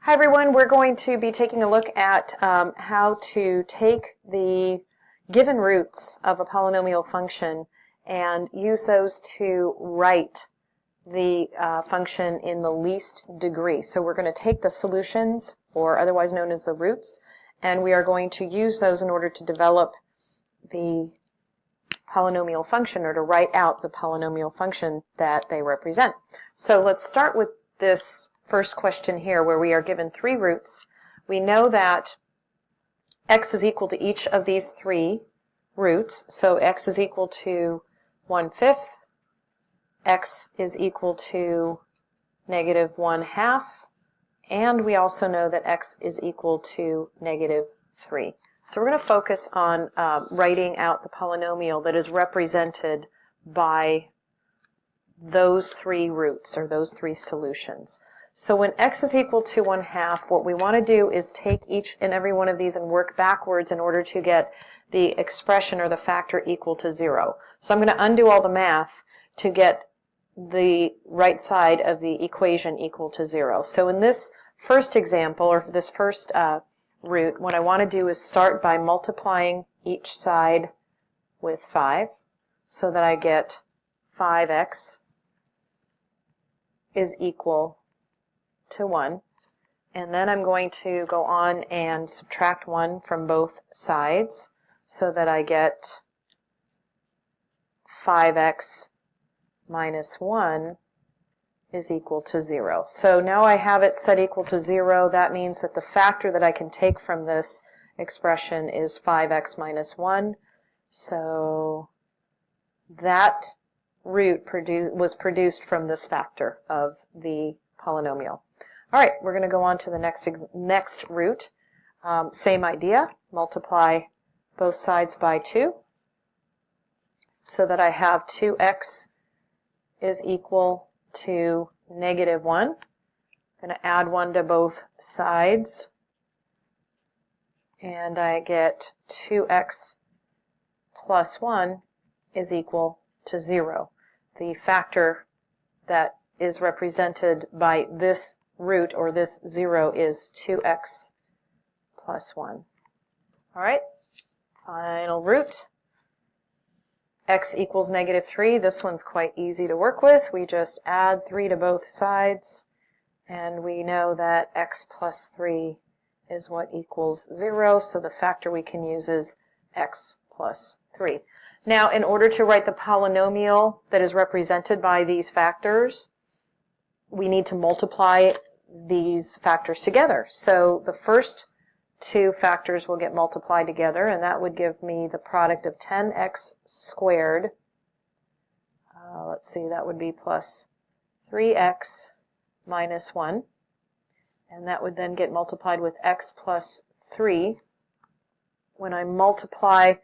Hi everyone, we're going to be taking a look at how to take the given roots of a polynomial function and use those to write the function in the least degree. So we're going to take the solutions, or otherwise known as the roots, and we are going to use those in order to develop the polynomial function, or to write out the polynomial function that they represent. So let's start with this first question here, where we are given three roots. We know that x is equal to each of these three roots. So x is equal to 1/5, x is equal to -1/2, and we also know that x is equal to -3. So we're going to focus on writing out the polynomial that is represented by those three roots, or those three solutions. So when x is equal to 1/2, what we want to do is take each and every one of these and work backwards in order to get the expression, or the factor, equal to 0. So I'm going to undo all the math to get the right side of the equation equal to 0. So in this first example, or this first root, what I want to do is start by multiplying each side with 5, so that I get 5x is equal to 1, and then I'm going to go on and subtract 1 from both sides, so that I get 5x minus 1 is equal to 0. So now I have it set equal to 0. That means that the factor that I can take from this expression is 5x minus 1. So that root was produced from this factor of the polynomial. All right, we're going to go on to the next root. Same idea, multiply both sides by 2, so that I have 2x is equal to -1. I'm going to add 1 to both sides, and I get 2x plus 1 is equal to 0. The factor that is represented by this root, or this 0, is 2x plus 1. All right, final root. X equals -3. This one's quite easy to work with. We just add 3 to both sides, and we know that x plus 3 is what equals 0, so the factor we can use is x plus 3. Now, in order to write the polynomial that is represented by these factors, we need to multiply these factors together. So the first two factors will get multiplied together, and that would give me the product of 10x squared. Let's see, that would be plus 3x minus 1. And that would then get multiplied with x plus 3. When I multiply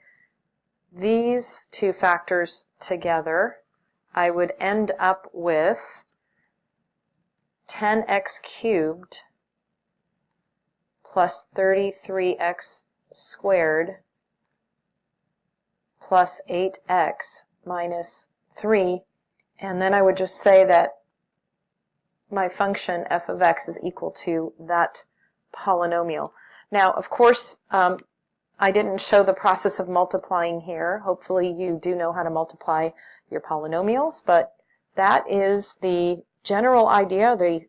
these two factors together, I would end up with 10x cubed plus 33x squared plus 8x minus 3, and then I would just say that my function f of x is equal to that polynomial. Now, of course, I didn't show the process of multiplying here. Hopefully you do know how to multiply your polynomials, but that is the general idea, the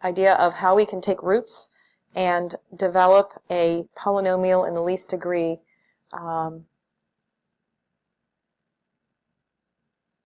idea of how we can take roots and develop a polynomial in the least degree